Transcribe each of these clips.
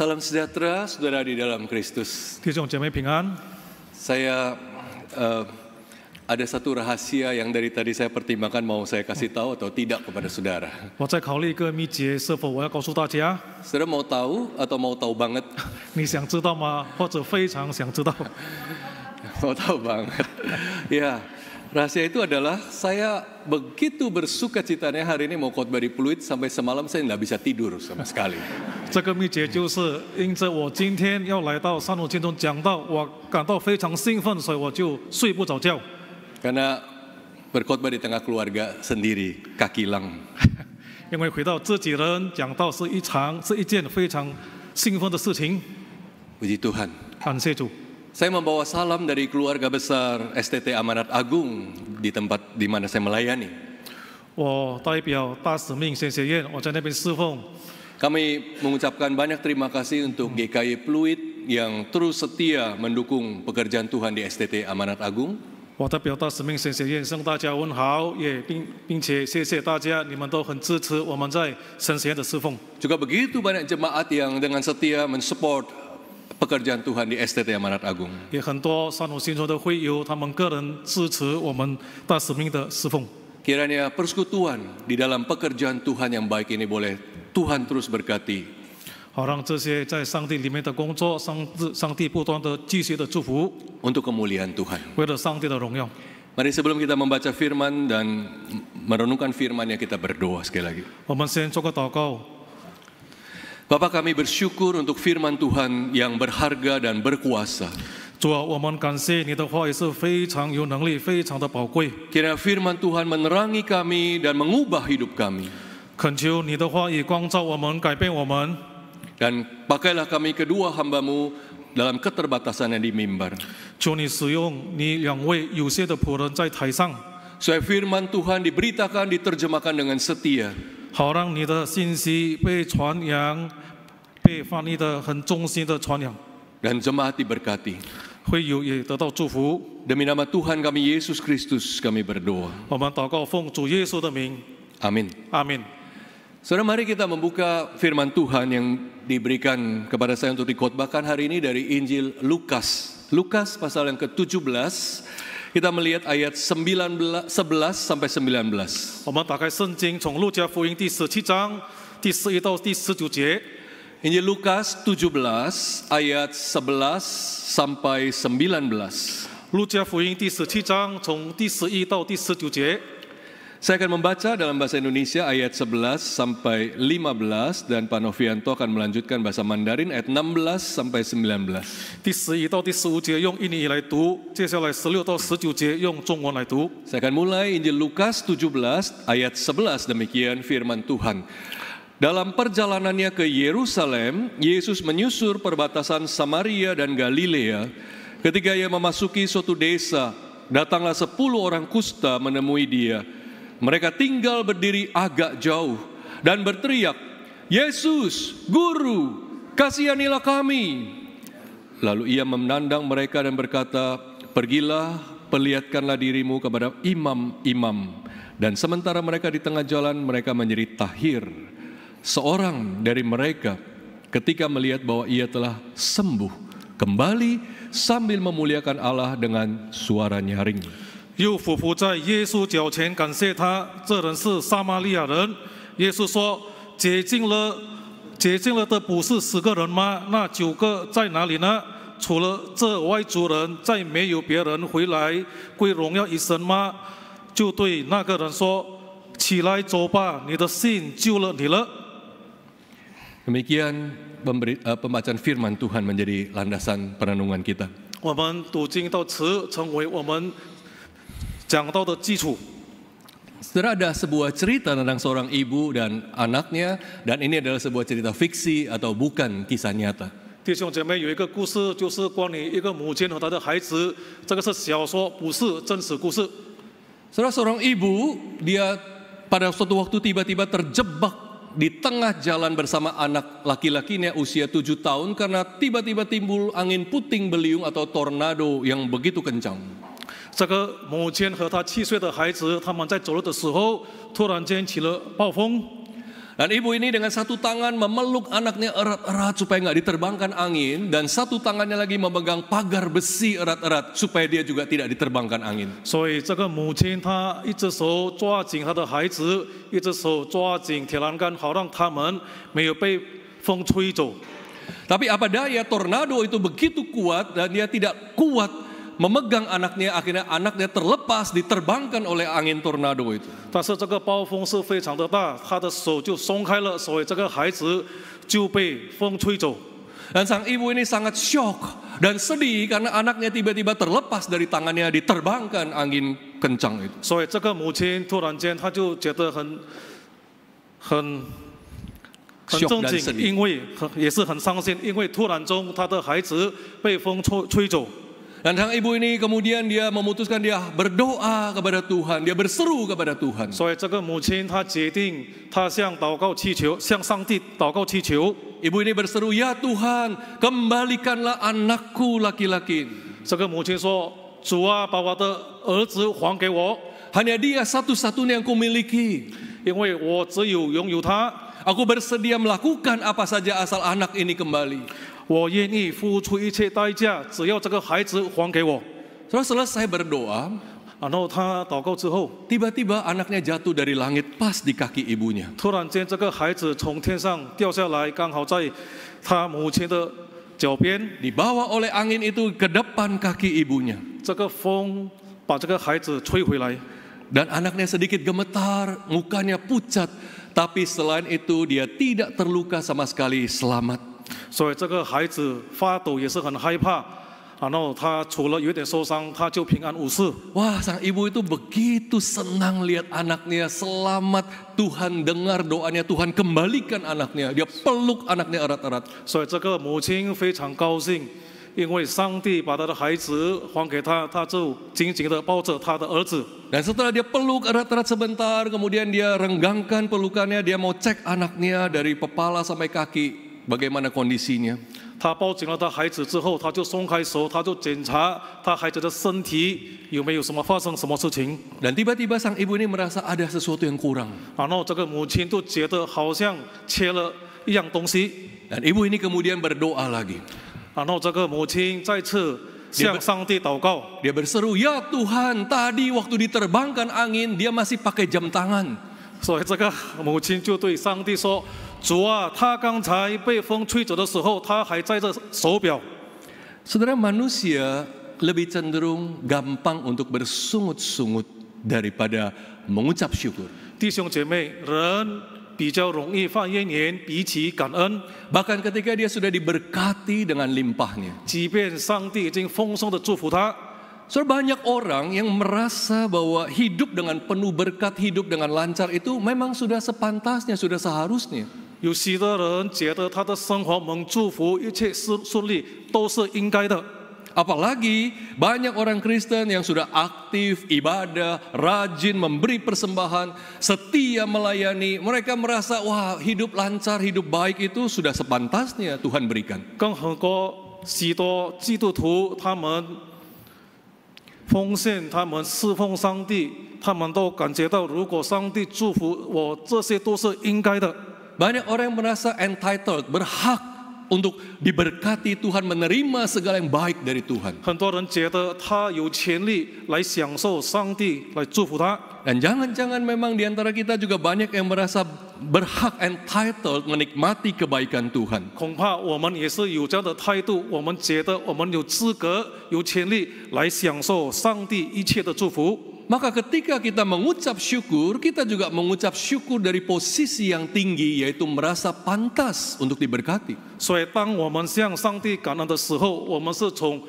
Salam sejahtera, saudara di dalam Kristus. 弟兄姐妹平安。 Saya ada satu rahasia yang dari tadi saya pertimbangkan mau saya kasih tahu atau tidak kepada saudara. 我在考虑一个秘诀，是否我要告诉大家？ Saudara mau tahu atau mau tahu banget? 你想知道吗？或者非常想知道？ Mau tahu banget. Ya, rahasia itu adalah saya begitu bersuka citanya hari ini mau khotbah di Pluit sampai semalam saya nggak bisa tidur sama sekali. 这个秘诀就是因着我今天要来到三五经中讲到，我感到非常兴奋，所以我就睡不着觉。 Karena berkhotbah di tengah keluarga sendiri, kaki hilang. 因为回到自己人讲到是一件非常兴奋的事情。 Puji Tuhan. 感谢主。 Saya membawa salam dari keluarga besar STT Amanat Agung di tempat di mana saya melayani. 我代表大使命先学院，我在那边侍奉。 Kami mengucapkan banyak terima kasih untuk GKI Pluit yang terus setia mendukung pekerjaan Tuhan di STT Amanat Agung. 我代表大使命神学院向大家问好，并且谢谢大家，你们都很支持我们在神学院的侍奉。 Juga begitu banyak jemaat yang dengan setia mensupport pekerjaan Tuhan di STT Amanat Agung. 也很多三五新村的会友，他们个人支持我们大使命的侍奉。 Kiranya persekutuan di dalam pekerjaan Tuhan yang baik ini boleh Tuhan terus berkati. 好让这些在上帝里面的工作，上帝不断的继续的祝福， Untuk kemuliaan Tuhan. 为了上帝的荣耀。 Mari sebelum kita membaca firman dan merenungkan firman-Nya kita berdoa sekali lagi. 我们先做个祷告。 Bapak kami bersyukur untuk firman Tuhan yang berharga dan berkuasa. 主啊，我们感谢你的话也是非常有能力，非常的宝贵。 Kiranya firman Tuhan menerangi kami dan mengubah hidup kami. 恳求你的话语光照我们，改变我们。 Dan pakailah kami kedua hamba-Mu dalam keterbatasannya di mimbar. 求你使用你两位有限的仆人在台上， Supaya firman Tuhan diberitakan, diterjemahkan dengan setia. 好让你的信息被传扬，被翻译的很忠心的传扬， Dan jemaat diberkati. 会友也得到祝福。 Demi nama Tuhan kami Yesus Kristus kami berdoa. 我们祷告奉主耶稣的名， Amin. 阿门。 Saudara, mari kita membuka firman Tuhan yang diberikan kepada saya untuk dikhotbahkan hari ini dari Injil Lukas. Lukas pasal yang ke-17, kita melihat ayat 11 sampai 19. 我们打开圣经，从路加福音第17章第11到第19节。 Injil Lukas 17 ayat 11 sampai 19. 路加福音第17章从第11到第19节。 Saya akan membaca dalam bahasa Indonesia ayat 11 sampai 15 dan Pak Novianto akan melanjutkan bahasa Mandarin ayat 16 sampai 19. 第11到第15节用印尼语来读，接下来16到19节用中文来读。 Saya akan mulai Injil Lukas 17 ayat 11, demikian firman Tuhan. Dalam perjalanannya ke Yerusalem, Yesus menyusur perbatasan Samaria dan Galilea. Ketika ia memasuki suatu desa, datanglah 10 orang kusta menemui dia. Mereka tinggal berdiri agak jauh dan berteriak, "Yesus, Guru, kasihanilah kami." Lalu ia memandang mereka dan berkata, "Pergilah, perlihatkanlah dirimu kepada imam-imam." Dan sementara mereka di tengah jalan, mereka menjerit tahir. Seorang dari mereka ketika melihat bahwa ia telah sembuh, kembali sambil memuliakan Allah dengan suara nyaring. 又俯伏在耶稣脚前感谢他，这人是撒玛利亚人。耶稣说：“洁净了的不是10个人吗？那9个在哪里呢？除了这外族人，再没有别人回来归荣耀于神吗？”就对那个人说：“起来走吧，你的信救了你了。” Demikian pembacaan firman Tuhan menjadi landasan perenungan kita. 我们读经到此，成为我们讲到的基础。 Saudara, ada sebuah cerita tentang seorang ibu dan anaknya, dan ini adalah sebuah cerita fiksi atau bukan kisah nyata. 弟兄姐妹，有一个故事，就是关于一个母亲和她的孩子，这个是小说，不是真实故事。 Saudara, seorang ibu, dia pada suatu waktu tiba-tiba terjebak di tengah jalan bersama anak laki-lakinya usia 7 tahun karena tiba-tiba timbul angin puting beliung atau tornado yang begitu kencang. 这个母亲和她7岁的孩子，他们在走路的时候，突然间起了暴风。Dan ibu ini dengan satu tangan memeluk anaknya erat-erat supaya nggak diterbangkan angin, dan satu tangannya lagi memegang pagar besi erat-erat supaya dia juga tidak diterbangkan angin. 所以这个母亲她一只手抓紧她的孩子，一只手抓紧铁栏杆，好让他们没有被风吹走。 Tapi apa daya, tornado itu begitu kuat dan dia tidak kuat memegang anaknya, akhirnya anaknya terlepas diterbangkan oleh angin tornado itu. 但是这个暴风是非常的大，他的手就松开了，所以这个孩子就被风吹走。 Dan sang ibu ini sangat shock dan sedih karena anaknya tiba-tiba terlepas dari tangannya, diterbangkan angin kencang itu. 所以这个母亲突然间，她就觉得很震惊，因为也是很伤心，因为突然中她的孩子被风吹走。 Dan sang ibu ini kemudian dia memutuskan dia berdoa kepada Tuhan, dia berseru kepada Tuhan. 所以这个母亲她决定，她向上帝祷告祈求。 Ibu ini berseru, ya Tuhan, kembalikanlah anakku laki-laki. 这个母亲说：“主啊，把我的儿子还给我， Hanya dia satu-satunya yang kumiliki. 因为我只有拥有他， Aku bersedia melakukan apa saja asal anak ini kembali. 我愿意付出一切代价，只要这个孩子还给我。” Setelah selesai berdoa, 然后他祷告之后， tiba-tiba anaknya jatuh dari langit pas di kaki ibunya. 突然间这个孩子从天上掉下来，刚好在他母亲的脚边。 Dibawa oleh angin itu ke depan kaki ibunya. 这个风把这个孩子吹回来， Dan anaknya sedikit gemetar, mukanya pucat. Tapi selain itu dia tidak terluka sama sekali, selamat. 所以这个孩子发抖也是很害怕。然后他除了有点受伤，他就平安无事。 Wah, sang ibu itu begitu senang lihat anaknya selamat. Tuhan dengar doanya, Tuhan kembalikan anaknya. Dia peluk anaknya erat-erat. 所以这个母亲非常高兴，因为上帝把他的孩子还给他，他就紧紧地抱着他的儿子。 Dan setelah dia peluk erat-erat sebentar, kemudian dia renggangkan pelukannya, dia mau cek anaknya dari kepala sampai kaki, bagaimana kondisinya. 他抱紧了他孩子之后，他就松开手，他就检查他孩子的身体有没有发生什么事情。 Dan tiba-tiba sang ibu ini merasa ada sesuatu yang kurang. 然后这个母亲就觉得好像缺了一样东西。 Dan ibu ini kemudian berdoa lagi. 然后这个母亲再次向上帝祷告。 Dia berseru, ya Tuhan, tadi waktu diterbangkan angin, dia masih pakai jam tangan. 所以这个母亲就对上帝说：“主啊，他刚才被风吹走的时候，他还戴着手表。” Saudara, manusia lebih cenderung gampang untuk bersungut-sungut daripada mengucap syukur. 弟兄姐妹，人比较容易发怨言，比起感恩。 Bahkan ketika dia sudah diberkati dengan limpahnya. 即便上帝已经丰盛的祝福他， Saudara, banyak orang yang merasa bahwa hidup dengan penuh berkat, hidup dengan lancar itu memang sudah sepantasnya, sudah seharusnya. 有许多人觉得他的生活蒙祝福，一切顺利都是应该的。 Apalagi banyak orang Kristen yang sudah aktif, ibadah, rajin, memberi persembahan, setia melayani. Mereka merasa, wah hidup lancar, hidup baik itu sudah sepantasnya Tuhan berikan. 更何况许多基督徒，他们奉献，他们侍奉上帝，他们都感觉到，如果上帝祝福我，这些都是应该的。 Banyak orang yang merasa entitled, berhak untuk diberkati Tuhan, menerima segala yang baik dari Tuhan. 很多人觉得他有权利来享受上帝来祝福他。 Dan jangan-jangan memang di antara kita juga banyak yang merasa berhak, entitled, menikmati kebaikan Tuhan. 恐怕我们也是有这样的态度，我们觉得我们有资格、有权利来享受上帝一切的祝福。 Maka ketika kita mengucap syukur, kita juga mengucap syukur dari posisi yang tinggi, yaitu merasa pantas untuk diberkati. 所以，当我们向上帝感恩的时候，我们是从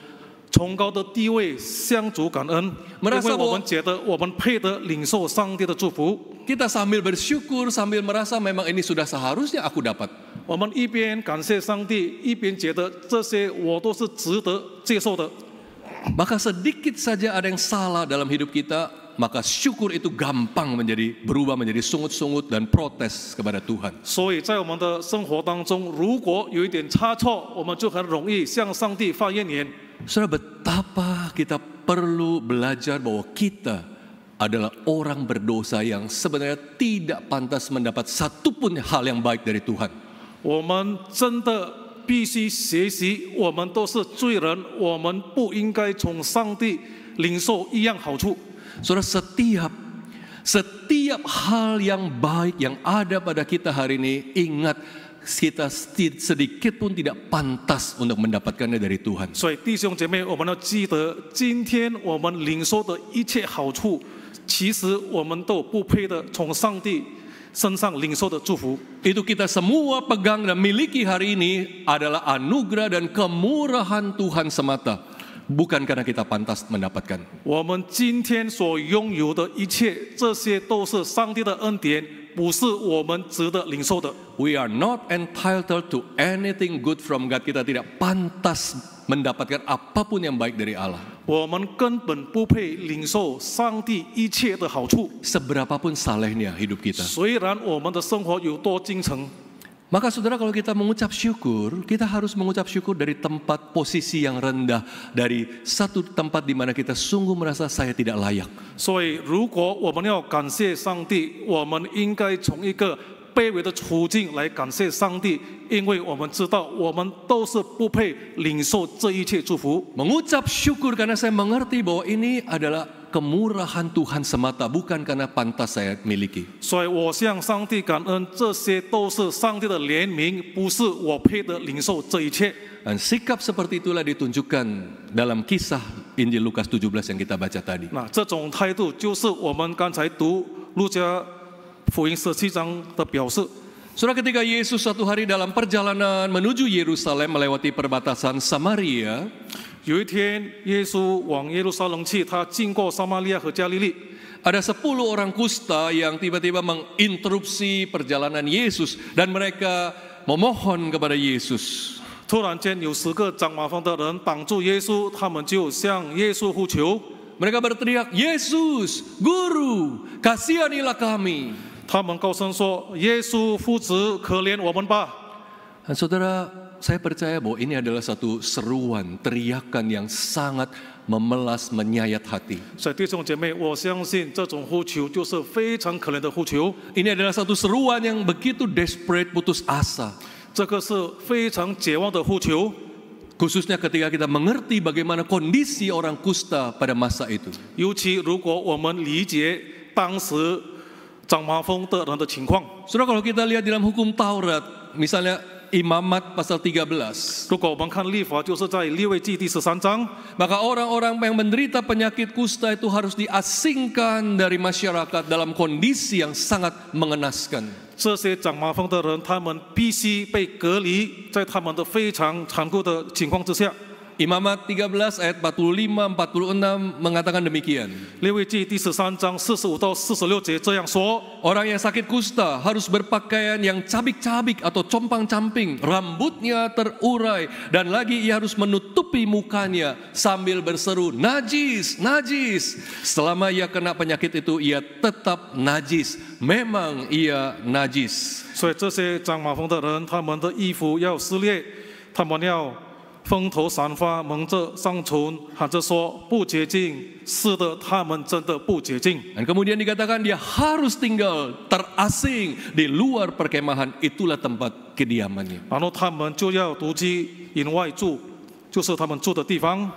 崇高的地位向主感恩，因为我们觉得我们配得领受上帝的祝福。 Kita sambil bersyukur, sambil merasa memang ini sudah seharusnya aku dapat. 我们一边感谢上帝，一边觉得这些我都是值得接受的。 Maka sedikit saja ada yang salah dalam hidup kita, maka syukur itu gampang berubah menjadi sungut-sungut dan protes kepada Tuhan. 所以在我们的生活当中，如果有一点差错，我们就很容易向上帝发怨言。 Saudara, betapa kita perlu belajar bahwa kita adalah orang berdosa yang sebenarnya tidak pantas mendapat satupun hal yang baik dari Tuhan. 我们真的必须学习，我们都是罪人，我们不应该从上帝领受一样好处。 Saudara, setiap hal yang baik yang ada pada kita hari ini, ingat kita sedikit pun tidak pantas untuk mendapatkannya dari Tuhan. 所以弟兄姐妹，我们要记得，今天我们领受的一切好处，其实我们都不配的从上帝身上领受的祝福。 Itu kita semua pegang dan miliki hari ini adalah anugerah dan kemurahan Tuhan semata, bukan karena kita pantas mendapatkan. 我们今天所拥有的一切，这些都是上帝的恩典，不是我们值得领受的。 We are not entitled to anything good from God. Kita tidak pantas mendapatkan apapun yang baik dari Allah. 我们根本不配领受上帝一切的好处。 Seberapapun salehnya hidup kita. 虽然我们的生活有多精诚， Maka saudara, kalau kita mengucap syukur, kita harus mengucap syukur dari tempat posisi yang rendah, dari satu tempat di mana kita sungguh merasa saya tidak layak. 所以如果我们要感谢上帝，我们应该从一个卑微的处境来感谢上帝，因为我们知道我们都是不配领受这一切祝福。 Mengucap syukur karena saya mengerti bahwa ini adalah kemurahan Tuhan semata, bukan karena pantas saya miliki. 所以我向上帝感恩，这些都是上帝的怜悯，不是我配的领受这一切。 Dan sikap seperti itulah ditunjukkan dalam kisah Injil Lukas 17 yang kita baca tadi. 那这种态度就是我们刚才读路加福音17章的表示。 Saudara, ketika Yesus suatu hari dalam perjalanan menuju Yerusalem melewati perbatasan Samaria, 有一天，耶稣往耶路撒冷去，他经过撒玛利亚和加利利。 ada 10 orang kusta yang tiba-tiba menginterupsi perjalanan Yesus dan mereka memohon kepada Yesus. 突然间，有10个长麻风的人挡住耶稣，他们就向耶稣呼求。 Mereka berteriak, "Yesus, Guru, kasihanilah kami." 他们高声说：“耶稣夫子，可怜我们吧！” Dan saudara, saya percaya bahwa ini adalah satu seruan, teriakan yang sangat memelas, menyayat hati. 所以弟兄姐妹，我相信这种呼求就是非常可怜的呼求， Ini adalah satu seruan yang begitu desperate, putus asa. 这个是非常绝望的呼求。 Khususnya ketika kita mengerti bagaimana kondisi orang kusta pada masa itu. 尤其如果我们理解当时长麻风的人的情况， Saudara, kalau kita lihat dalam hukum Taurat, misalnya Imamat pasal 13, 如果我们看律法，就是在利未记第13章， maka orang-orang yang menderita penyakit kusta itu harus diasingkan dari masyarakat dalam kondisi yang sangat mengenaskan. 这些长麻风的人，他们必须被隔离，在他们的非常残酷的情况之下。 Imamat 13 ayat 45-46 mengatakan demikian. 利未记第13章45到46节这样说： Orang yang sakit kusta harus berpakaian yang cabik-cabik atau compang-camping, rambutnya terurai, dan lagi ia harus menutupi mukanya sambil berseru, "Najis, najis." Selama ia kena penyakit itu, ia tetap najis. Memang ia najis. 所以这些长麻风的人，他们的衣服要撕裂，他们要风头散发，蒙着上唇，喊着说不洁净。是的，他们真的不洁净。 Dan kemudian dikatakan dia harus tinggal terasing di luar perkemahan, itulah tempat kediamannya. 然后他们就要独居营外住，就是他们住的地方。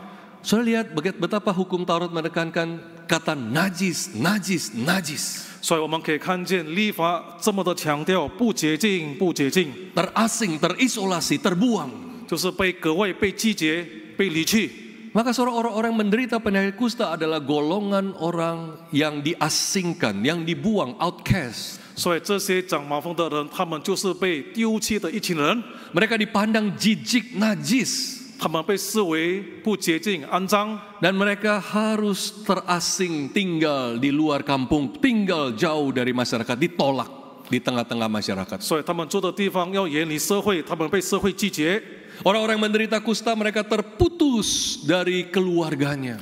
Saudara lihat betapa hukum Taurat menekankan kata najis, najis, najis. 所以我们可以看见律法这么的强调不洁净，不洁净， Terasing, terisolasi, terbuang. 就是被隔位、被拒绝、被离去。 Maka orang-orang menderita penyakit kusta adalah golongan orang yang diasingkan, yang dibuang, outcast. 所以这些长麻风的人，他们就是被丢弃的一群人， Mereka dipandang jijik, najis. 他们被视为不洁净、肮脏， Dan mereka harus terasing, tinggal di luar kampung, tinggal jauh dari masyarakat, ditolak di tengah-tengah masyarakat. 所以他们住的地方要远离社会，他们被社会拒绝。 Orang-orang yang menderita kusta, mereka terputus dari keluarganya.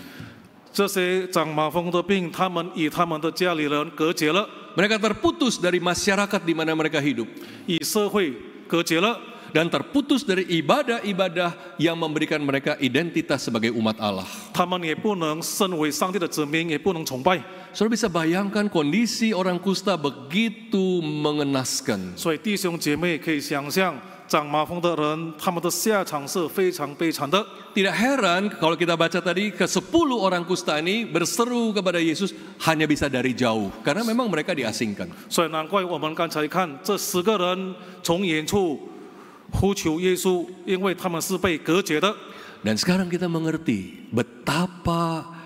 这些长麻风的病，他们与他们的家里人隔绝了， Mereka terputus dari masyarakat di mana mereka hidup. 与社会隔绝了， Dan terputus dari ibadah-ibadah yang memberikan mereka identitas sebagai umat Allah. 他们也不能身为上帝的子民，也不能崇拜。Saudara bisa bayangkan kondisi orang kusta begitu mengenaskan. 所以弟兄姐妹可以想象，长麻风的人，他们的下场是非常悲惨的。 Tidak heran kalau kita baca tadi ke-10 orang kusta ini berseru kepada Yesus hanya bisa dari jauh karena memang mereka diasingkan. 所以难怪我们刚才看这10个人从远处呼求耶稣，因为他们是被隔绝的。 Dan sekarang kita mengerti betapa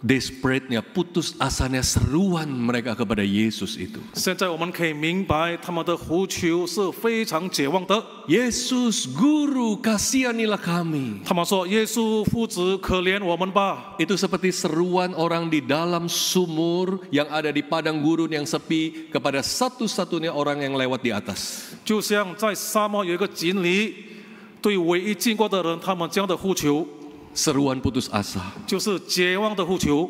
desperate-nya, putus asanya seruan mereka kepada Yesus itu. 现在我们可以明白，他们的呼求是非常绝望的。 Yesus, Guru, kasihanilah kami. 他们说：“耶稣夫子，可怜我们吧。” Itu seperti seruan orang di dalam sumur yang ada di padang gurun yang sepi kepada satu-satunya orang yang lewat di atas. 就像在沙漠有一个井里，对唯一经过的人，他们这样的呼求， Seruan putus asa. 就是绝望的呼求。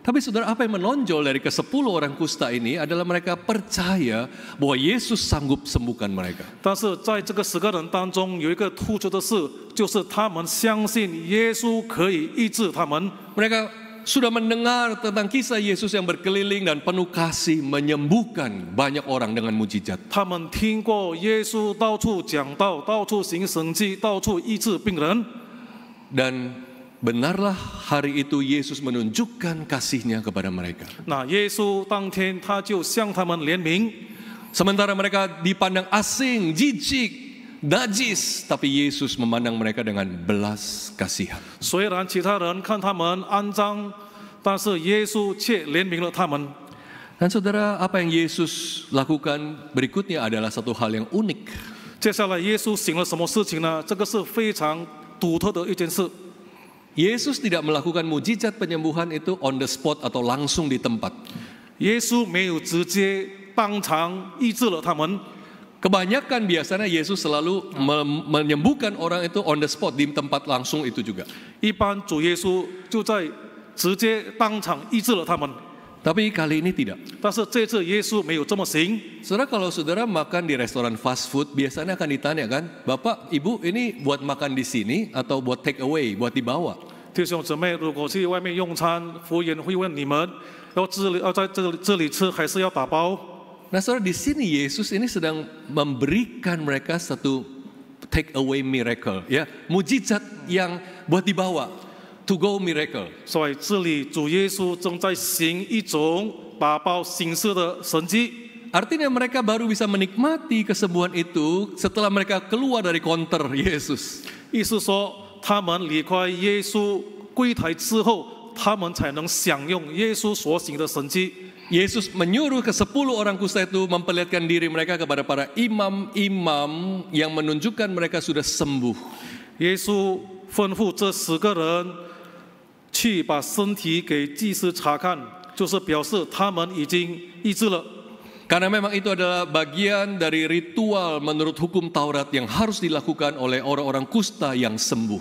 Tapi saudara, apa yang menonjol dari ke-10 orang kusta ini adalah mereka percaya bahwa Yesus sanggup sembuhkan mereka. 但是在这个10个人当中，有一个突出的事，就是他们相信耶稣可以医治他们。 Mereka sudah mendengar tentang kisah Yesus yang berkeliling dan penuh kasih menyembuhkan banyak orang dengan mujizat. 他们听过耶稣到处讲道，到处行神迹，到处医治病人。 Dan benarlah hari itu Yesus menunjukkan kasih-Nya kepada mereka. 那耶稣当天他就向他们怜悯， Sementara mereka dipandang asing, jijik, najis, tapi Yesus memandang mereka dengan belas kasihan. 虽然其他人看他们肮脏，但是耶稣却怜悯了他们。 Dan saudara, apa yang Yesus lakukan berikutnya adalah satu hal yang unik. 接下来耶稣行了什么事情呢？这个是非常独特的一件事。 Yesus tidak melakukan mujizat penyembuhan itu on the spot atau langsung di tempat. 耶稣没有直接当场医治了他们。 Kebanyakan biasanya Yesus selalu menyembuhkan orang itu on the spot, di tempat langsung itu juga. 一般主耶稣就在直接当场医治了他们。 Tapi kali ini tidak. 但是这次耶稣没有这么行。 Saudara, kalau saudara makan di restoran fast food, biasanya akan ditanya kan, Bapak, Ibu, ini buat makan di sini atau buat take away, buat dibawa? 弟兄姊妹，如果去外面用餐，服务员会问你们要在这里吃，还是要打包？ Nah, saudara, di sini Yesus ini sedang memberikan mereka satu take away miracle, ya, mujizat yang buat dibawa, to go miracle. 所以这里主耶稣正在行一种打包形式的神迹。 Artinya mereka baru bisa menikmati kesembuhan itu setelah mereka keluar dari konter Yesus. 意思说，他们离开耶稣柜台之后，他们才能享用耶稣所行的神迹。 Yesus menyuruh ke-10 orang kusta itu memperlihatkan diri mereka kepada para imam-imam yang menunjukkan mereka sudah sembuh. 耶稣吩咐这10个人去把身体给祭司查看，就是表示他们已经医治了。 Karena memang itu adalah bagian dari ritual menurut hukum Taurat yang harus dilakukan oleh orang-orang kusta yang sembuh.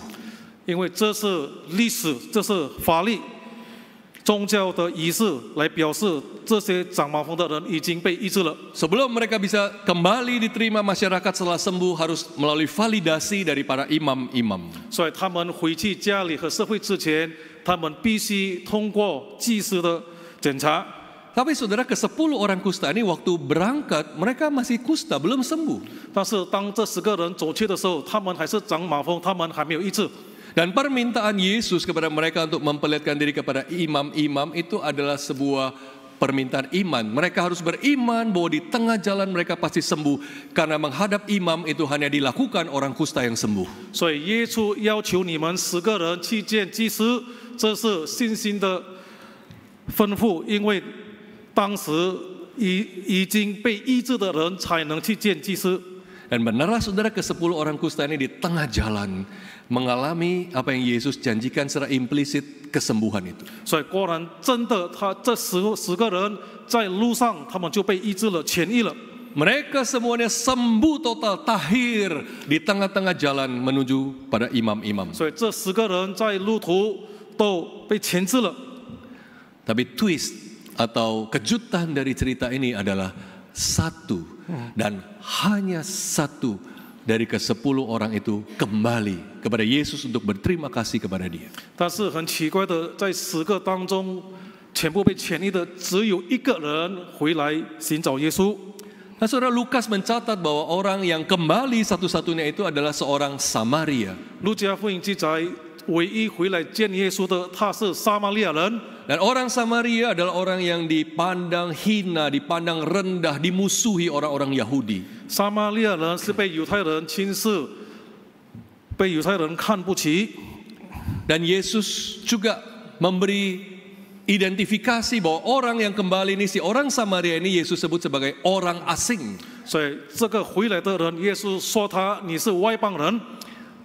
因为这是历史，这是法律。 宗教的仪式来表示这些长麻风的人已经被医治了。 Sebelum mereka bisa kembali diterima masyarakat setelah sembuh harus melalui validasi dari para imam-imam. 所以他们回去家里和社会之前，他们必须通过祭司的检查。 Tapi saudara, ke-10 orang kusta ini waktu berangkat mereka masih kusta, belum sembuh. 但是当这10个人走去的时候，他们还是长麻风，他们还没有医治。 Dan permintaan Yesus kepada mereka untuk memperlihatkan diri kepada imam-imam itu adalah sebuah permintaan iman. Mereka harus beriman bahwa di tengah jalan mereka pasti sembuh. Karena menghadap imam itu hanya dilakukan orang kusta yang sembuh. 所以耶稣要求你们10个人去见祭司，这是信心的吩咐，因为当时已经被医治的人才能去见祭司。 Dan benarlah saudara, ke-10 orang kusta ini di tengah jalan mengalami apa yang Yesus janjikan secara implisit, kesembuhan itu. 所以果然真的，这10个人在路上，他们就被医治了，痊愈了。 Mereka semuanya sembuh total, tahir di tengah-tengah jalan menuju pada imam-imam. 所以这10个人在路途都被痊治了。 Tapi twist atau kejutan dari cerita ini adalah satu dan hanya satu dari ke-10 orang itu kembali kepada Yesus untuk berterima kasih kepada Dia. 但是很奇怪的，在10个当中，全部被痊愈的，只有一个人回来寻找耶稣。 Nah, saudara Lukas mencatat bahwa orang yang kembali satu-satunya itu adalah seorang Samaria. 路加福音记载，唯一回来见耶稣的，他是撒玛利亚人。 Dan orang Samaria adalah orang yang dipandang hina, dipandang rendah, dimusuhi orang-orang Yahudi. 撒玛利亚人是被犹太人轻视，被犹太人看不起。 Dan Yesus juga memberi identifikasi bahwa orang yang kembali ini, si orang Samaria ini Yesus sebut sebagai orang asing. 所以这个回来的人，耶稣说你是外邦人。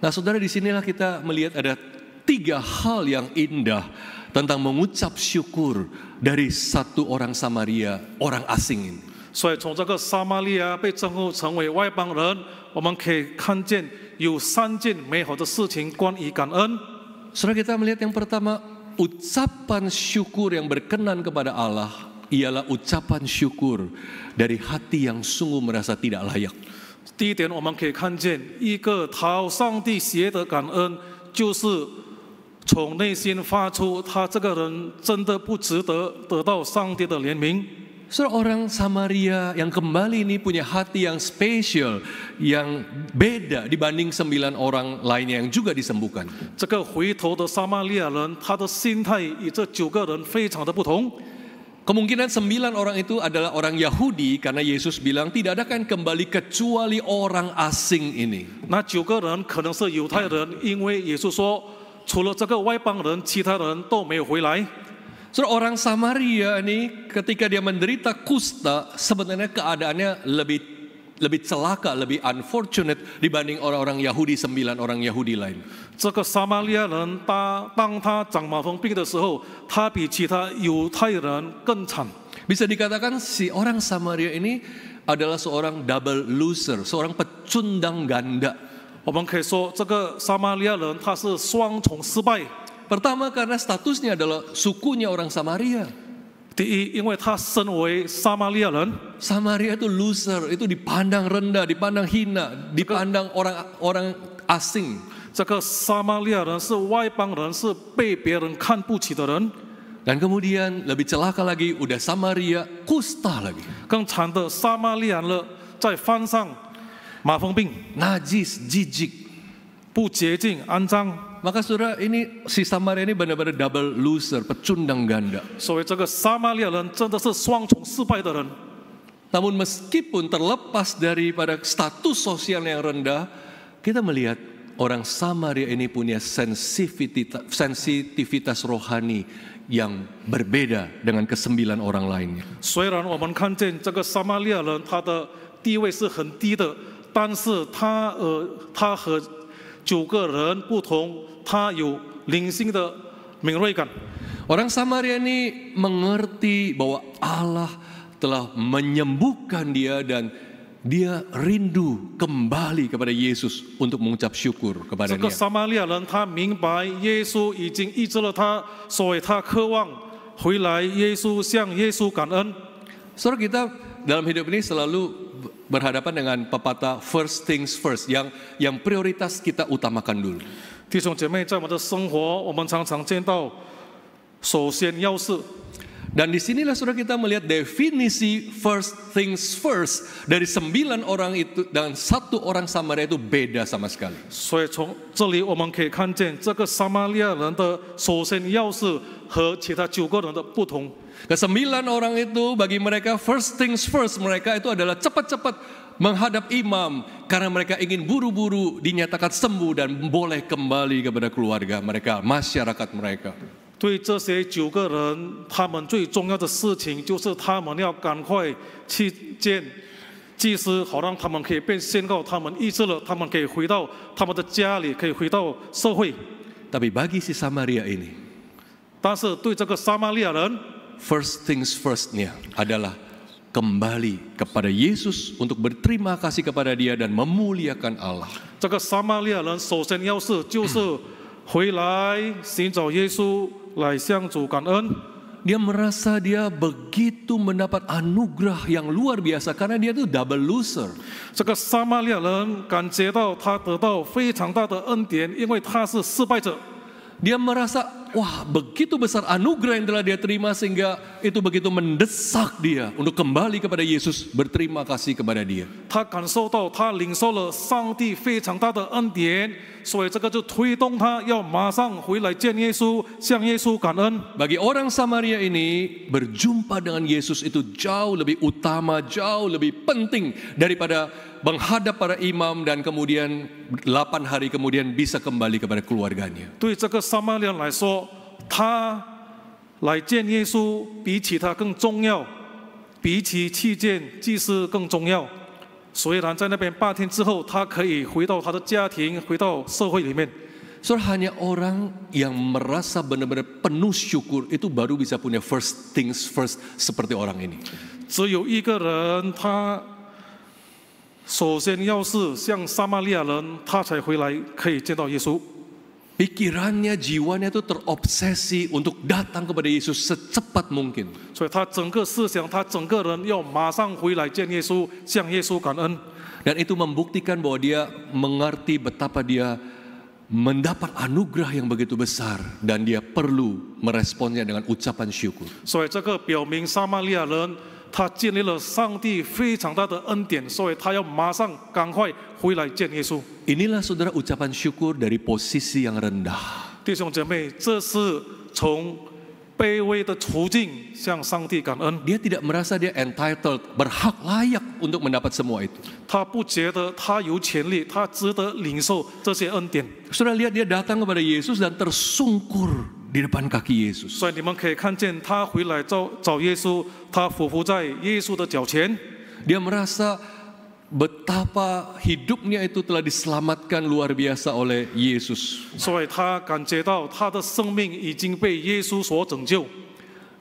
Nah, saudara, disinilah kita melihat ada 3 hal yang indah tentang mengucap syukur dari satu orang Samaria, orang asing ini. 所以从这个撒玛利亚被称呼成为外邦人，我们可以看见有3件美好的事情关于感恩。 Saudara, kita melihat yang pertama, ucapan syukur yang berkenan kepada Allah ialah ucapan syukur dari hati yang sungguh merasa tidak layak. 第一点，我们可以看见一个讨上帝喜悦的感恩，就是从内心发出，他这个人真的不值得得到上帝的怜悯。 Saudara, orang Samaria yang kembali ini punya hati yang spesial, yang beda dibanding 9 orang lainnya yang juga disembuhkan. 这个回头的撒玛利亚人，他的心态与这9个人非常的不同。 Kemungkinan 9 orang itu adalah orang Yahudi karena Yesus bilang tidak ada kan kembali kecuali orang asing ini. 那9个人可能是犹太人，因为耶稣说，除了这个外邦人，其他人都没有回来。 Saudara, orang Samaria ini ketika dia menderita kusta, sebenarnya keadaannya lebih celaka, lebih unfortunate dibanding orang-orang Yahudi, 9 orang Yahudi lain. 这个撒玛利亚人，当他长麻风病的时候，他比其他犹太人更惨。 Bisa dikatakan si orang Samaria ini adalah seorang double loser, seorang pecundang ganda. 我们可以说，这个撒玛利亚人他是双重失败。 Pertama karena statusnya adalah sukunya orang Samaria. 第一，因为他身为撒玛利亚人， Samaria itu loser, itu dipandang rendah, dipandang hina, dipandang orang asing. 这个撒玛利亚人是外邦人，是被别人看不起的人。 Dan kemudian lebih celaka lagi, udah Samaria, kusta lagi. 更惨的，撒玛利亚人再犯上麻风病， Najis, jijik. 不洁净、肮脏。 Maka saudara, ini si Samaria ini benar-benar double loser, pecundang ganda. 所以这个撒玛利亚人真的是双重失败的人。 Namun meskipun terlepas daripada status sosial yang rendah, kita melihat orang Samaria ini punya sensitivitas rohani yang berbeda dengan ke-9 orang lainnya. 虽然我们看见这个撒玛利亚人他的地位是很低的，但是他和9个人不同，他有灵性的敏锐感。 Orang Samaria ini mengerti bahwa Allah telah menyembuhkan dia dan dia rindu kembali kepada Yesus untuk mengucap syukur 这 kepadanya. 个撒玛利亚人他明白耶稣已经医治了他，所以他渴望回来向耶稣感恩。 Saudara, kita dalam hidup ini selalu berhadapan dengan pepatah first things first, yang prioritas kita utamakan dulu. 弟兄姐妹，在我们的生活，我们常常见到首先要事。 Dan disinilah saudara kita melihat definisi first things first dari 9 orang itu dan 1 orang Samaria itu beda sama sekali. 所以从这里我们可以看见，这个撒玛利亚人的首先要事和其他9个人的不同。 Ke-9 orang itu bagi mereka first things first, mereka itu adalah cepat-cepat menghadap imam karena mereka ingin buru-buru dinyatakan sembuh dan boleh kembali kepada keluarga mereka, masyarakat mereka. 对这些9个人，他们最重要的事情就是他们要赶快去见祭司，好让他们可以便宣告他们医治了，他们可以回到他们的家里，可以回到社会。 Tapi bagi si Samaria ini, 但是对这个撒玛利亚人， first things first-nya adalah kembali kepada Yesus untuk berterima kasih kepada Dia dan memuliakan Allah. 这个撒玛利亚人首先要事就是回来寻找耶稣，来向主感恩。 Dia merasa dia begitu mendapat anugerah yang luar biasa karena dia tuh double loser. 这个撒玛利亚人感觉到他得到非常大的恩典，因为他是失败者。 Dia merasa wah begitu besar anugerah yang telah dia terima sehingga itu begitu mendesak dia untuk kembali kepada Yesus, berterima kasih kepada dia. 他感受到他领受了上帝非常大的恩典，所以这个就推动他要马上回来见耶稣，向耶稣感恩。 Bagi orang Samaria ini, berjumpa dengan Yesus itu jauh lebih utama, jauh lebih penting daripada menghadap para imam dan kemudian 8 hari kemudian bisa kembali kepada keluarganya. 对这个撒玛利亚人来说，他来见耶稣比起他更重要，比起去见祭司更重要。虽然在那边8天之后，他可以回到他的家庭，回到社会里面。 Saudara, hanya orang yang merasa benar-benar penuh syukur itu baru bisa punya first things first seperti orang ini. 只有一个人，他首先要是像撒玛利亚人，他才回来可以见到耶稣。 Pikirannya, jiwanya itu terobsesi untuk datang kepada Yesus secepat mungkin. 所以他整个思想，他整个人要马上回来见耶稣，向耶稣感恩。 Dan itu membuktikan bahwa dia mengerti betapa dia mendapat anugerah yang begitu besar dan dia perlu meresponnya dengan ucapan syukur. 所以这个表明撒玛利亚人他建立了上帝非常大的恩典，所以他要马上赶快回来见耶稣。 Inilah saudara ucapan syukur dari posisi yang rendah. 弟兄姐妹，这是从卑微的处境向上帝感恩。 Dia tidak merasa dia entitled, berhak layak untuk mendapat semua itu. 他不觉得他有权利，他值得领受这些恩典。 Saudara lihat dia datang kepada Yesus dan tersungkur di depan kaki Yesus. 所以你们可以看见他回来找耶稣，他俯伏在耶稣的脚前。 Dia merasa betapa hidupnya itu telah diselamatkan luar biasa oleh Yesus. 所以他感觉到他的生命已经被耶稣所拯救。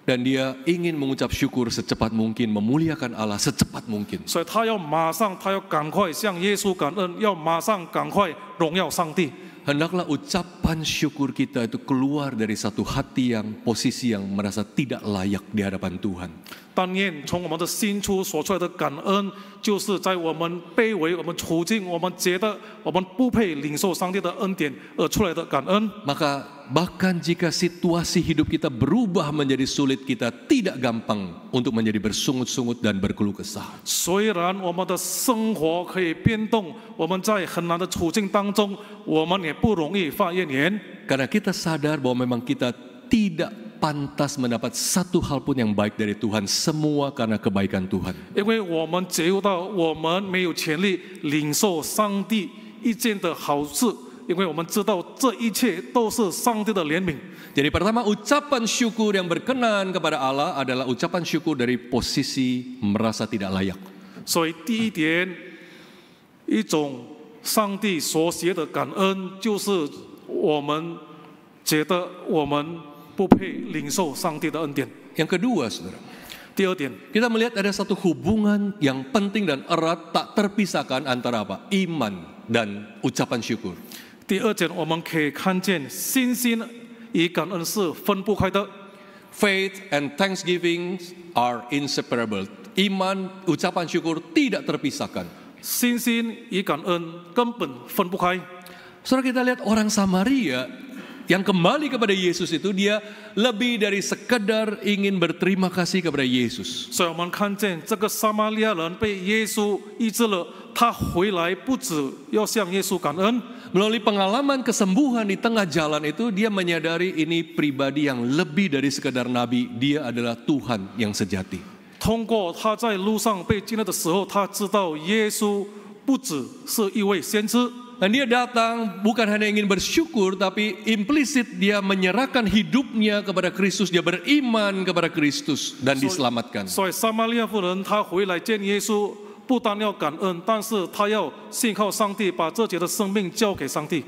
Dan dia ingin mengucap syukur secepat mungkin, memuliakan Allah secepat mungkin. 所以他要马上，他要赶快向耶稣感恩，要马上赶快荣耀上帝。 Hendaklah ucapan syukur kita itu keluar dari satu hati yang posisi yang merasa tidak layak di hadapan Tuhan. 但愿从我们的心出所出来的感恩，就是在我们卑微、我们处境、我们觉得我们不配领受上帝的恩典而出来的感恩。 Maka bahkan jika situasi hidup kita berubah menjadi sulit, kita tidak gampang untuk menjadi bersungut-sungut dan berkeluh kesah. 虽然我们的生活可以变动，我们在很难的处境当中，我们也不容易发怨言。 Karena kita sadar bahwa memang kita tidak pantas mendapat satu hal pun yang baik dari Tuhan, semua karena kebaikan Tuhan. 因为我们觉悟到我们没有权利领受上帝一件的好事，因为我们知道这一切都是上帝的怜悯。 Jadi pertama, ucapan syukur yang berkenan kepada Allah adalah ucapan syukur dari posisi merasa tidak layak. 所以第一点，一种上帝所写的感恩，就是我们觉得我们不配领受上帝的恩典。 Yang kedua, saudara, 第二点， kita melihat ada satu hubungan yang penting dan erat tak terpisahkan antara apa? Iman dan ucapan syukur. 第二点，我们可以看见信心与感恩是分不开的。 Faith and thanksgiving are inseparable. Iman, ucapan syukur tidak terpisahkan. 信心与感恩根本分不开。 Saudara, kita lihat orang Samaria yang kembali kepada Yesus itu, dia lebih dari sekedar ingin berterima kasih kepada Yesus. 所以我们看见这个撒玛利亚人被耶稣医治了，他回来不止要向耶稣感恩， Melalui pengalaman kesembuhan di tengah jalan itu, dia menyadari ini pribadi yang lebih dari sekedar nabi, dia adalah Tuhan yang sejati. 通过他在路上被接纳的时候，他知道耶稣不只是一位先知。 Dan dia datang bukan hanya ingin bersyukur, tapi implisit dia menyerahkan hidupnya kepada Kristus, dia beriman kepada Kristus dan diselamatkan. 所以撒玛利亚妇人她回来见耶稣，不单要感恩，但是她要信靠上帝，把自己的生命交给上帝。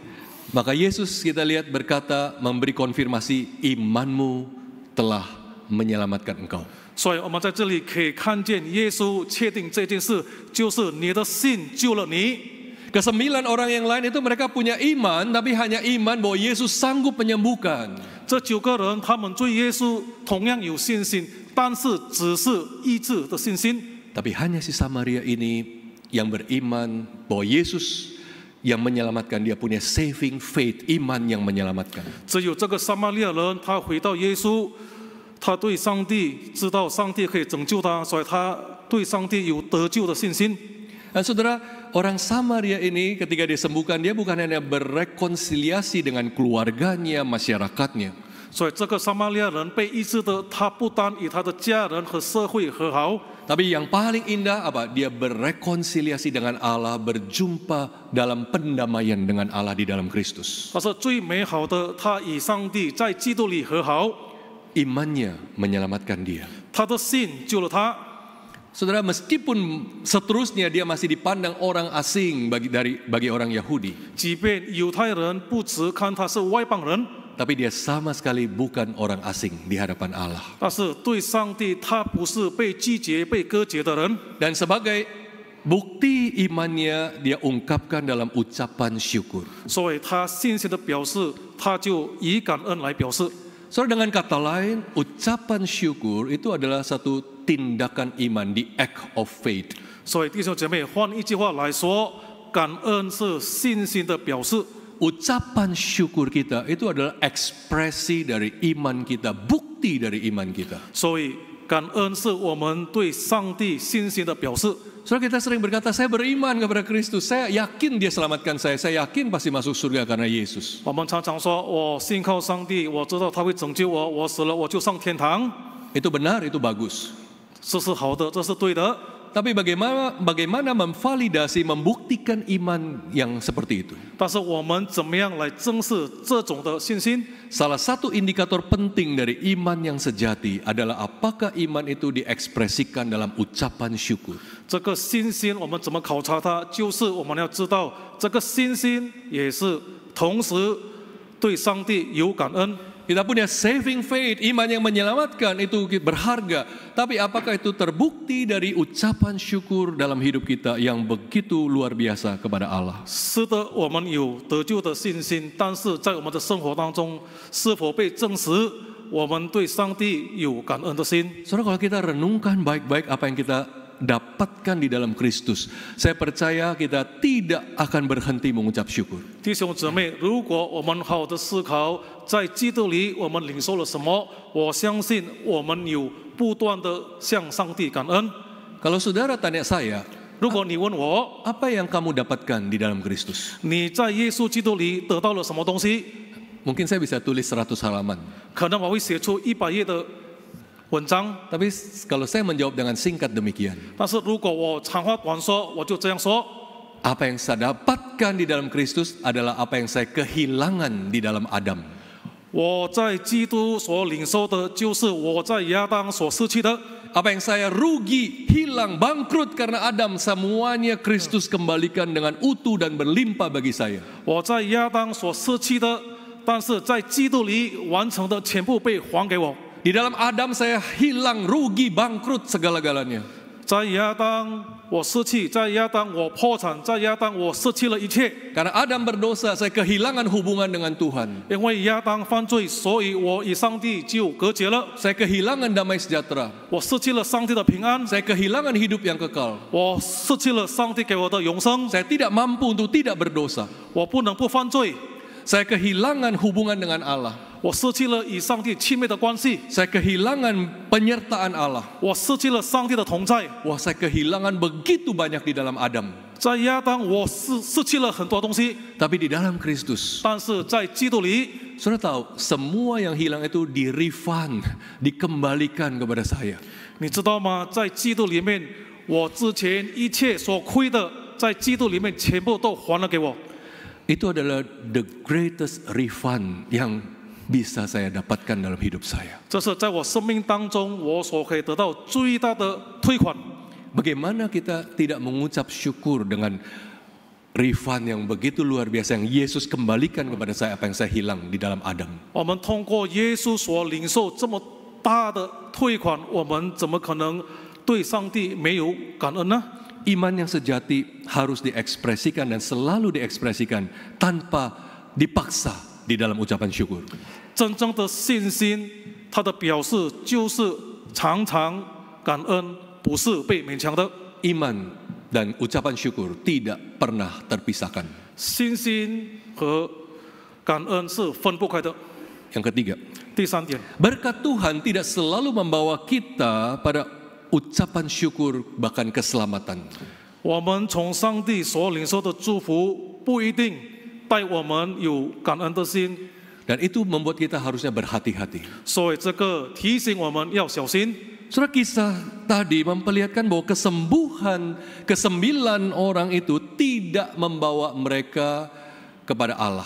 Maka Yesus kita lihat berkata, memberi konfirmasi, imanmu telah menyelamatkan engkau. 所以我们在这里可以看见耶稣确定这件事，就是你的信救了你。 Kesembilan orang yang lain itu mereka punya iman, tapi hanya iman bahwa Yesus sanggup menyembuhkan. 这9个人，他们对耶稣同样有信心，但是只是医治的信心。 Tapi hanya si Samaria ini yang beriman bahwa Yesus yang menyelamatkan, dia punya saving faith, iman yang menyelamatkan. 只有这个撒玛利亚人，他回到耶稣，他对上帝知道上帝可以拯救他，所以他对上帝有得救的信心。 Dan saudara, orang Samaria ini ketika disembuhkan, dia bukan hanya berrekonsiliasi dengan keluarganya, masyarakatnya. 所以这个撒玛利亚人被医治的，他不单与他的家人和社会和好， Tapi yang paling indah apa? Dia berrekonsiliasi dengan Allah, berjumpa dalam pendamaian dengan Allah di dalam Kristus. 但是最美好的，他与上帝在基督里和好， Imannya menyelamatkan dia. 他的信救了他。 Saudara, meskipun seterusnya dia masih dipandang orang asing bagi orang Yahudi, 即便犹太人不只看他是外邦人， tapi dia sama sekali bukan orang asing di hadapan Allah. 但是对上帝，他不是被拒绝、被割绝的人。 Dan sebagai bukti imannya, dia ungkapkan dalam ucapan syukur. 所以他信心的表示，他就以感恩来表示。 Saudara, dengan kata lain, ucapan syukur itu adalah satu tindakan iman, the act of faith. 所以弟兄姐妹，换一句话来说，感恩是信心的表示。 Ucapan syukur kita itu adalah ekspresi dari iman kita, bukti dari iman kita. 所以感恩是我们对上帝信心的表示。 Saudara, kita sering berkata, saya beriman kepada Kristus, saya yakin dia selamatkan saya yakin pasti masuk surga karena Yesus. 我们常常说，我信靠上帝，我知道他会拯救我，我死了我就上天堂， Itu benar, itu bagus. 这是好的，这是对的。 Tapi bagaimana memvalidasi, membuktikan iman yang seperti itu? 但是我们怎么样来证实这种的信心？ Salah satu indikator penting dari iman yang sejati adalah apakah iman itu diekspresikan dalam ucapan syukur. 这个信心我们怎么考察它？就是我们要知道，这个信心也是同时对上帝有感恩。 Kita punya saving faith, iman yang menyelamatkan itu berharga. Tapi apakah itu terbukti dari ucapan syukur dalam hidup kita yang begitu luar biasa kepada Allah? 是的，我们有得救的信心，但是在我们的生活当中，是否被证实我们对上帝有感恩的心？ Saudara, kalau kita renungkan baik-baik apa yang kita dapatkan di dalam Kristus, saya percaya kita tidak akan berhenti mengucap syukur. 弟兄姊妹，如果我们好好的思考，在基督里我们领受了什么，我相信我们有不断的向上帝感恩。 Kalau saudara tanya saya, 如果你问我， apa yang kamu dapatkan di dalam Kristus? 你在耶稣基督里得到了什么东西？ Mungkin saya bisa tulis 100 halaman. 可能我会写出100页的文章， Tapi kalau saya menjawab dengan singkat demikian, 但是如果我长话短说，我就这样说： apa yang saya dapatkan di dalam Kristus adalah apa yang saya kehilangan di dalam Adam. 我在基督所领受的，就是我在亚当所失去的。 Apa yang saya rugi, hilang, bangkrut karena Adam, semuanya Kristus kembalikan dengan utuh dan berlimpah bagi saya. 我在亚当所失去的，但是在基督里完成的，全部被还给我。 Di dalam Adam saya hilang, rugi, bangkrut segala-galanya. 在亚当我失去，在亚当我破产，在亚当我失去了一切。 Karena Adam berdosa, saya kehilangan hubungan dengan Tuhan. 因为亚当犯罪，所以我与上帝就隔绝了。 Saya kehilangan damai sejahtera. 我失去了上帝的平安， Saya kehilangan hidup yang kekal. 我失去了上帝给我的永生。 Saya tidak mampu untuk tidak berdosa. 我不能不犯罪， Saya kehilangan hubungan dengan Allah. 我失去了与上帝亲密的关系， Saya kehilangan penyertaan Allah. 我失去了上帝的同在。 Wah, saya kehilangan begitu banyak di dalam Adam. 在亚当我失去了很多东西， Tapi di dalam Kristus, 但是在基督里， saudara tahu, semua yang hilang itu di-refund, dikembalikan kepada saya. 你知道吗？在基督里面，我之前一切所亏的，在基督里面全部都还了给我。 Itu adalah the greatest refund yang bisa saya dapatkan dalam hidup saya. 这是在我生命当中我所可以得到最大的退款。 Bagaimana kita tidak mengucap syukur dengan refund yang begitu luar biasa yang Yesus kembalikan kepada saya apa yang saya hilang di dalam Adam. 我们通过耶稣所领受这么大的退款，我们怎么可能对上帝没有感恩呢？ Iman yang sejati harus diekspresikan dan selalu diekspresikan tanpa dipaksa di dalam ucapan syukur. 真正的信心，它的表示就是常常感恩，不是被勉强的。 Iman dan ucapan syukur tidak pernah terpisahkan. 信心和感恩是分不开的。 Yang ketiga, 第三点， berkat Tuhan tidak selalu membawa kita pada ucapan syukur bahkan keselamatan. 我们从上帝所领受的祝福不一定带我们有感恩的心， Dan itu membuat kita harusnya berhati-hati. 所以这个提醒我们要小心。 Saudara, kisah tadi memperlihatkan bahwa kesembuhan ke-9 orang itu tidak membawa mereka kepada Allah.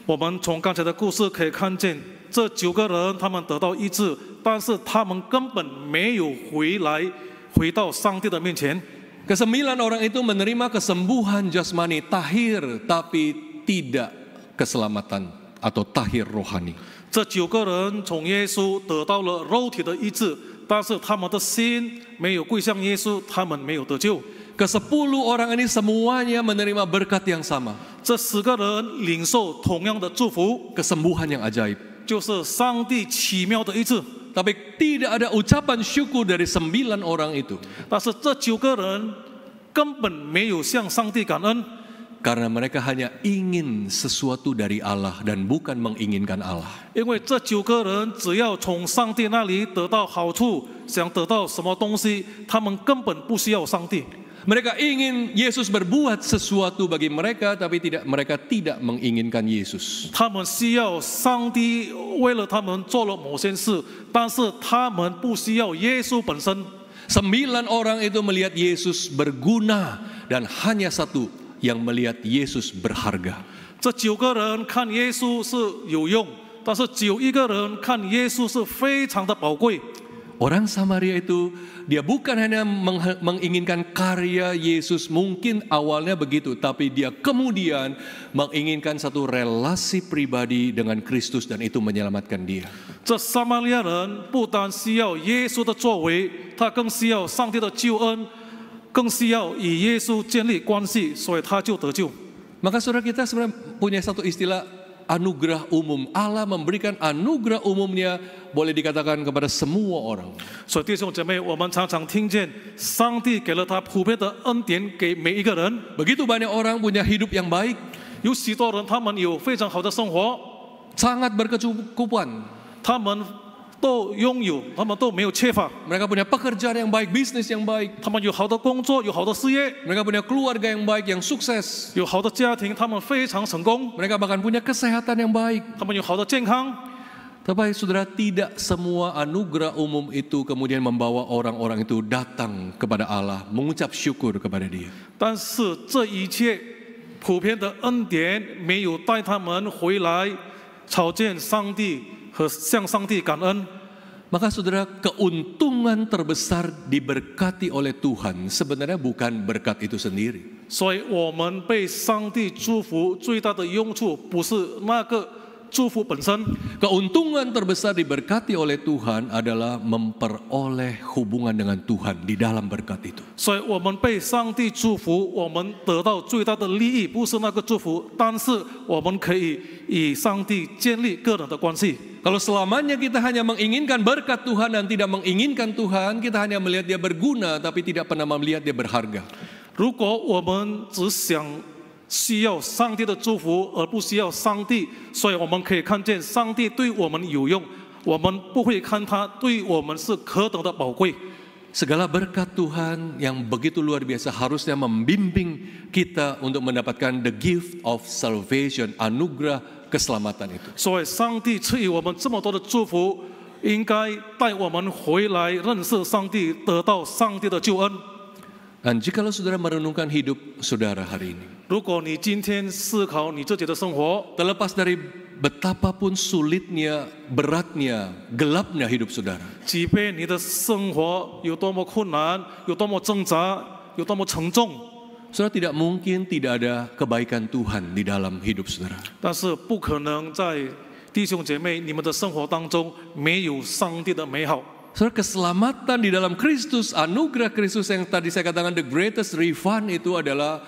我们从刚才的故事可以看见，这9个人他们得到医治，但是他们根本没有回到上帝的面前。 Ke-9 orang itu menerima kesembuhan jasmani tahir, tapi tidak keselamatan atau tahir rohani. 这9个人从耶稣得到了肉体的医治，但是他们的心没有归向耶稣，他们没有得救。 Ke-10 orang ini semuanya menerima berkat yang sama, 这10个人领受同样的祝福， kesembuhan yang ajaib. 就是上帝奇妙的医治。 Tapi tidak ada ucapan syukur dari 9 orang itu. 但是这9个人根本没有向上帝感恩， Karena mereka hanya ingin sesuatu dari Allah dan bukan menginginkan Allah. 因为这9个人只要从上帝那里得到好处，想得到什么东西，他们根本不需要上帝。 Mereka ingin Yesus berbuat sesuatu bagi mereka, tapi mereka tidak menginginkan Yesus. 他们需要上帝为了他们做了某些事，但是他们不需要耶稣本身。 9 orang itu melihat Yesus berguna dan hanya 1 yang melihat Yesus berharga. 这9个人看耶稣是有用，但是91个人看耶稣是非常的宝贵。 Orang Samaria itu dia bukan hanya menginginkan karya Yesus, mungkin awalnya begitu, tapi dia kemudian menginginkan satu relasi pribadi dengan Kristus dan itu menyelamatkan dia. 这撒玛利亚人不单需要耶稣的作为，他更需要上帝的救恩，更需要与耶稣建立关系，所以他就得救。 Maka saudara, kita sebenarnya punya satu istilah anugerah umum. Allah memberikan anugerah umumnya, boleh dikatakan kepada semua orang. 所以弟兄姐妹，我们常常听见上帝给了他普遍的恩典给每一个人。 Begitu banyak orang punya hidup yang baik, 有许多人他们有非常好的生活， sangat berkecukupan. 他们都拥有，他们都没有缺乏。 Mereka punya pekerjaan yang baik, bisnis yang baik. 他们有好的工作，有好的事业， Mereka punya keluarga yang baik, yang sukses. 有好的家庭，他们非常成功， Mereka bahkan punya kesehatan yang baik. 他们有好的健康。 Tapi saudara, tidak semua anugerah umum itu kemudian membawa orang-orang itu datang kepada Allah, mengucap syukur kepada Dia. 但是这一切普遍的恩典没有带他们回来朝见上帝和向上帝感恩。 Maka saudara, keuntungan terbesar diberkati oleh Tuhan sebenarnya bukan berkat itu sendiri. 所以我们被上帝祝福最大的用处不是那个祝福本身。 Keuntungan terbesar diberkati oleh Tuhan adalah memperoleh hubungan dengan Tuhan di dalam berkat itu. 所以我们被上帝祝福，我们得到最大的利益不是那个祝福，但是我们可以与上帝建立个人的关系。 Kalau selamanya kita hanya menginginkan berkat Tuhan dan tidak menginginkan Tuhan, kita hanya melihat Dia berguna tapi tidak pernah melihat Dia berharga. 如果我们只想需要上帝的祝福，而不需要上帝，所以我们可以看见上帝对我们有用，我们不会看他对我们是何等的宝贵。 Segala berkat Tuhan yang begitu luar biasa harusnya membimbing kita untuk mendapatkan the gift of salvation, anugerah keselamatan itu. 所以上帝赐予我们这么多的祝福，应该带我们回来认识上帝，得到上帝的救恩。 Dan jikalau saudara merenungkan hidup saudara hari ini, 如果你今天思考你自己的生活， terlepas dari betapapun sulitnya, beratnya, gelapnya hidup saudara, 即便你的生活有多么困难，有多么挣扎，有多么沉重， saudara tidak mungkin tidak ada kebaikan Tuhan di dalam hidup saudara. 但是不可能在弟兄姐妹你们的生活当中没有上帝的美好。 Saudara, keselamatan di dalam Kristus, anugerah Kristus yang tadi saya katakan the greatest refund itu adalah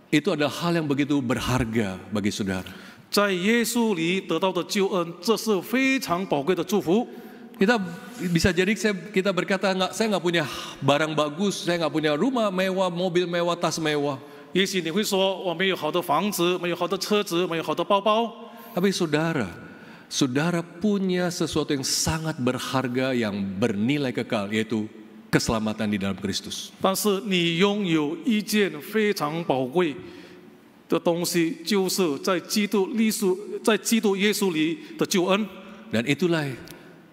hal yang begitu berharga bagi saudara. 在耶稣里得到的救恩，这是非常宝贵的祝福。 Kita bisa jadi kita berkata saya nggak punya barang bagus, saya nggak punya rumah mewah, mobil mewah, tas mewah. 也许你会说，我没有好的房子，没有好的车子，没有好的包包。 Tapi saudara punya sesuatu yang sangat berharga yang bernilai kekal, yaitu keselamatan di dalam Kristus. 但是你拥有一件非常宝贵的东西，就是在基督耶稣里的救恩。 Dan itulah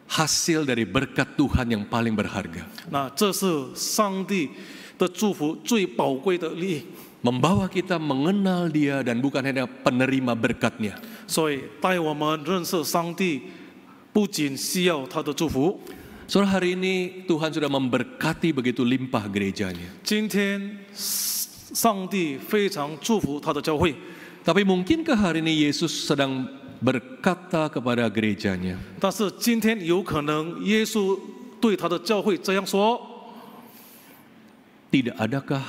hasil dari berkat Tuhan yang paling berharga. 那这是上帝的祝福最宝贵的利益， Membawa kita mengenal Dia dan bukan hanya penerima berkat-Nya. 所以带我们认识上帝，不仅需要他的祝福。 Saudara, hari ini Tuhan sudah memberkati begitu limpah gerejanya. 今天上帝非常祝福他的教会， Tapi mungkinkah hari ini Yesus sedang berkata kepada gerejanya, 但是今天有可能耶稣对他的教会这样说： tidak adakah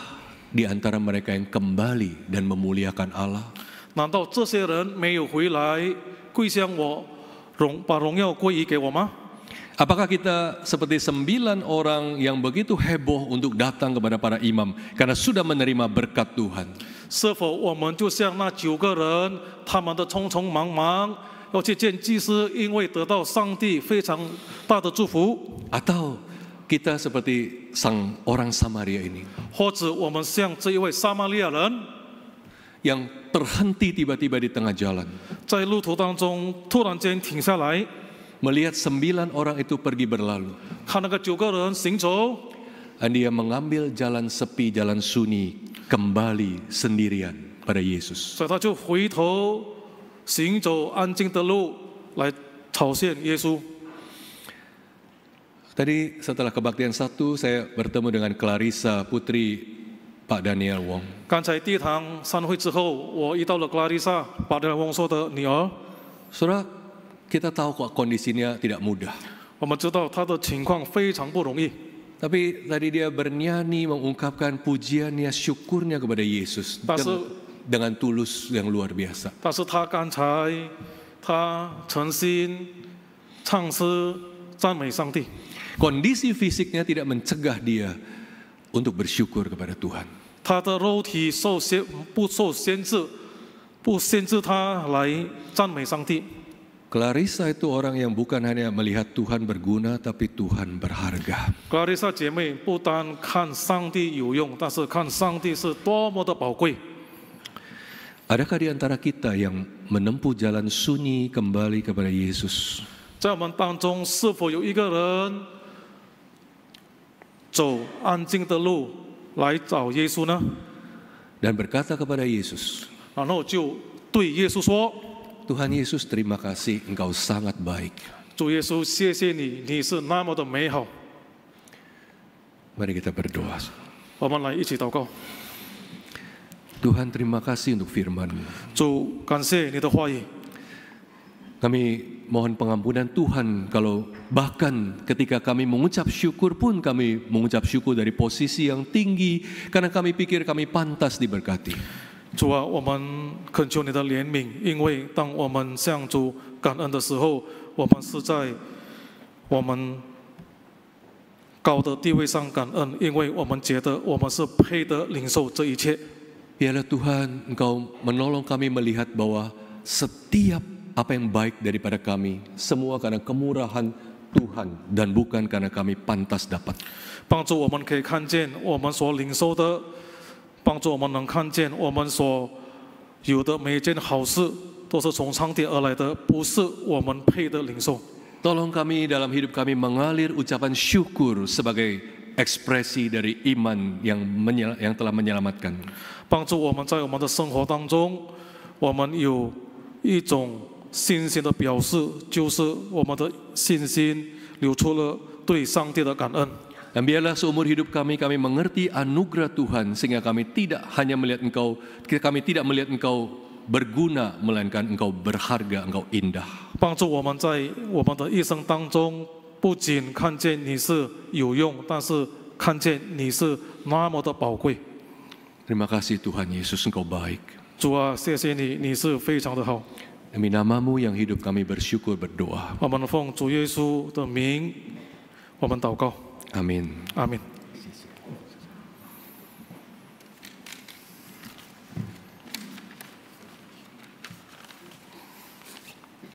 di antara mereka yang kembali dan memuliakan Allah? 难道这些人没有回来跪向我，把荣耀归于给我吗？ Apakah kita seperti 9 orang yang begitu heboh untuk datang kepada para imam karena sudah menerima berkat Tuhan? 是否我们就像那9个人，他们的匆匆忙忙要去见祭司，因为得到上帝非常大的祝福？ Atau kita seperti orang Samaria ini 或者我们像这一位撒玛利亚人， yang terhenti tiba-tiba di tengah jalan, 在路途当中突然间停下来， melihat 9 orang itu pergi berlalu, 看那个9个人行走， dan dia mengambil jalan sepi, jalan sunyi, kembali sendirian pada Yesus. 所以他就回头行走安静的路来朝见耶稣。 Tadi setelah kebaktian 1, saya bertemu dengan Clarissa, putri Pak Daniel Wong. 刚才第一堂散会之后，我遇到了格拉丽莎，巴德翁说的女儿。 Saudara, kita tahu kok kondisinya tidak mudah. 我们知道她的情况非常不容易， Tapi tadi dia bernyanyi mengungkapkan pujiannya, syukurnya kepada Yesus dengan tulus yang luar biasa. 但是她刚才她诚心唱诗赞美上帝。 Kondisi fisiknya tidak mencegah dia untuk bersyukur kepada Tuhan. 她的肉体不受限制，不限制她来赞美上帝。 Clarissa itu orang yang bukan hanya melihat Tuhan berguna, tapi Tuhan berharga. 格拉丽莎姐妹不单看上帝有用，但是看上帝是多么的宝贵。 Adakah di antara kita yang menempuh jalan sunyi kembali kepada Yesus? 在我们当中，是否有一个人走安静的路来找耶稣呢？ Dan berkata kepada Yesus, 然后就对耶稣说 Tuhan Yesus, terima kasih, Engkau sangat baik. 主耶稣，谢谢你，你是那么的美好。 Mari kita berdoa. 我们来一起祷告。 Tuhan, terima kasih untuk firman-Mu. 主，感谢你的话语。 Kami mohon pengampunan Tuhan kalau bahkan ketika kami mengucap syukur pun kami mengucap syukur dari posisi yang tinggi karena kami pikir kami pantas diberkati. 主啊，我们恳求你的怜悯，因为当我们向主感恩的时候，我们是在我们高的地位上感恩，因为我们觉得我们是配得领受这一切。 Biarlah Tuhan Engkau menolong kami melihat bahwa setiap apa yang baik daripada kami semua karena kemurahan Tuhan dan bukan karena kami pantas dapat. 帮助我们可以看见我们所领受的，帮助我们能看见我们所有的每一件好事都是从上帝而来的，不是我们配的领受。 Tolong kami dalam hidup kami mengalir ucapan syukur sebagai ekspresi dari iman yang telah menyelamatkan. 帮助我们在我们的生活当中，我们有一种信心的表示，就是我们的信心流出了对上帝的感恩。 Dan biarlah seumur hidup kami mengerti anugerah Tuhan sehingga kami tidak hanya melihat Engkau berguna, melainkan Engkau berharga, Engkau indah. 帮助我们在我们的一生当中，不仅看见你是有用，但是看见你是那么的宝贵。 Terima kasih Tuhan Yesus, Engkau baik. 主啊，谢谢你，你是非常的好。 Demi nama-Mu yang hidup kami bersyukur berdoa. 我们奉主耶稣的名，我们祷告。 Amin. Amin.